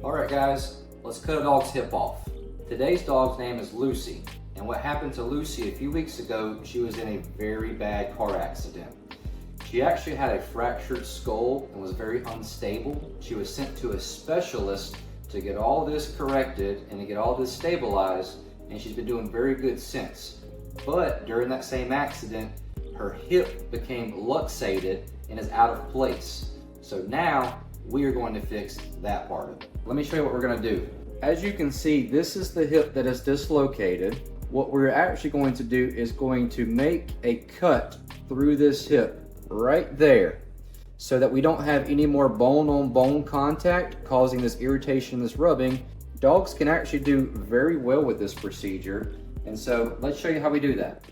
Alright guys, let's cut a dog's hip off. Today's dog's name is Lucy, and what happened to Lucy a few weeks ago, she was in a very bad car accident. She actually had a fractured skull and was very unstable. She was sent to a specialist to get all this corrected and to get all this stabilized, and she's been doing very good since. But during that same accident, her hip became luxated and is out of place. So now we are going to fix that part of it. Let me show you what we're going to do. As you can see, this is the hip that is dislocated. What we're actually going to do is going to make a cut through this hip right there so that we don't have any more bone-on-bone contact causing this irritation, this rubbing. Dogs can actually do very well with this procedure, and so let's show you how we do that.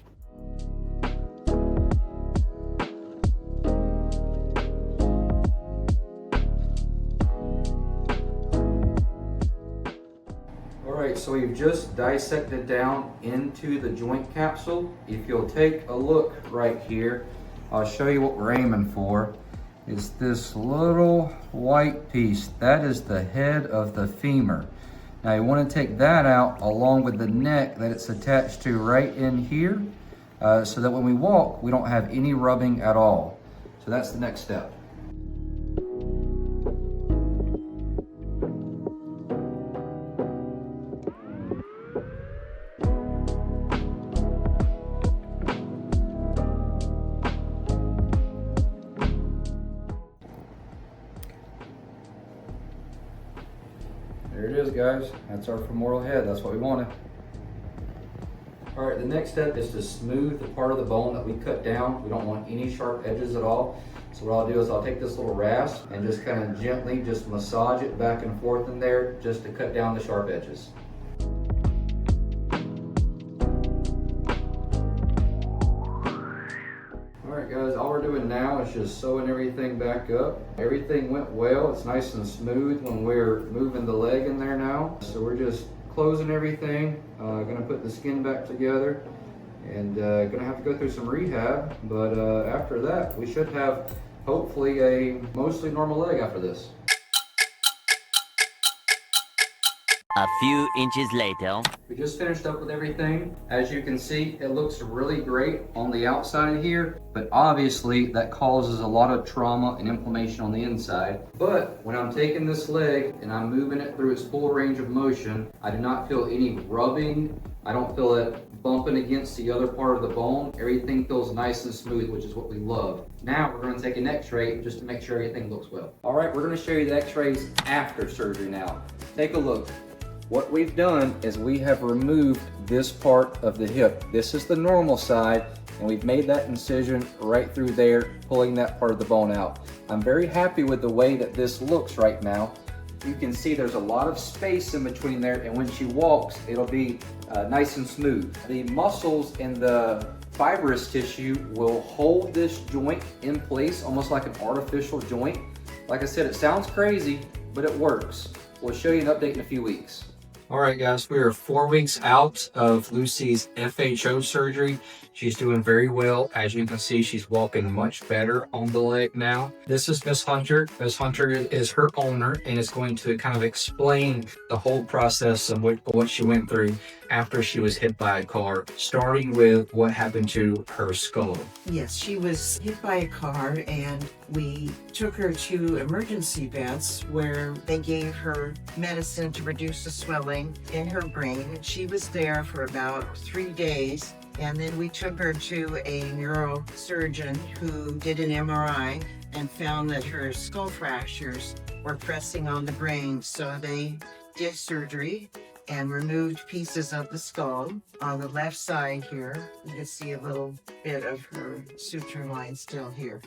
Alright, so we've just dissected down into the joint capsule. If you'll take a look right here, I'll show you what we're aiming for. Is this little white piece. That is the head of the femur. Now you want to take that out along with the neck that it's attached to right in here, so that when we walk, we don't have any rubbing at all. So that's the next step. There it is, guys. That's our femoral head. That's what we wanted. All right, the next step is to smooth the part of the bone that we cut down. We don't want any sharp edges at all. So what I'll do is I'll take this little rasp and just kind of gently just massage it back and forth in there just to cut down the sharp edges. Alright guys, all we're doing now is just sewing everything back up. Everything went well. It's nice and smooth when we're moving the leg in there now. So we're just closing everything, gonna put the skin back together, and gonna have to go through some rehab, but after that we should have hopefully a mostly normal leg after this. A few inches later. We just finished up with everything. As you can see, it looks really great on the outside here, but obviously that causes a lot of trauma and inflammation on the inside. But when I'm taking this leg and I'm moving it through its full range of motion, I do not feel any rubbing. I don't feel it bumping against the other part of the bone. Everything feels nice and smooth, which is what we love. Now we're gonna take an x-ray just to make sure everything looks well. All right, we're gonna show you the x-rays after surgery now. Take a look. What we've done is we have removed this part of the hip. This is the normal side, and we've made that incision right through there, pulling that part of the bone out. I'm very happy with the way that this looks right now. You can see there's a lot of space in between there, and when she walks, it'll be nice and smooth. The muscles and the fibrous tissue will hold this joint in place, almost like an artificial joint. Like I said, it sounds crazy, but it works. We'll show you an update in a few weeks. All right, guys, we are 4 weeks out of Lucy's FHO surgery. She's doing very well. As you can see, she's walking much better on the leg now. This is Miss Hunter. Miss Hunter is her owner and is going to kind of explain the whole process of what she went through after she was hit by a car, starting with what happened to her skull. Yes, she was hit by a car, and we took her to emergency vets where they gave her medicine to reduce the swelling in her brain. She was there for about 3 days, and then we took her to a neurosurgeon who did an MRI and found that her skull fractures were pressing on the brain. So they did surgery and removed pieces of the skull. On the left side here, you can see a little bit of her suture line still here.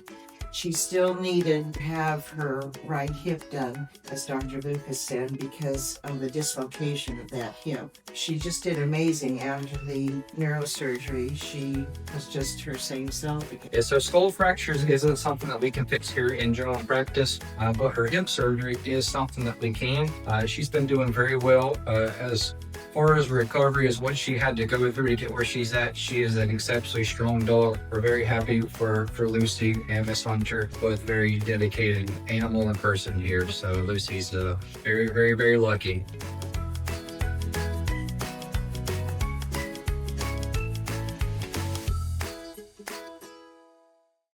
She still needed to have her right hip done, as Dr. Lucas said, because of the dislocation of that hip. She just did amazing after the neurosurgery. She was just her same self again. Yeah, so skull fractures isn't something that we can fix here in general practice, but her hip surgery is something that we can. She's been doing very well. As far as recovery is what she had to go through to get where she's at, she is an exceptionally strong dog. We're very happy for Lucy and Miss Hunter, both very dedicated animal and person here. So Lucy's very, very, very lucky.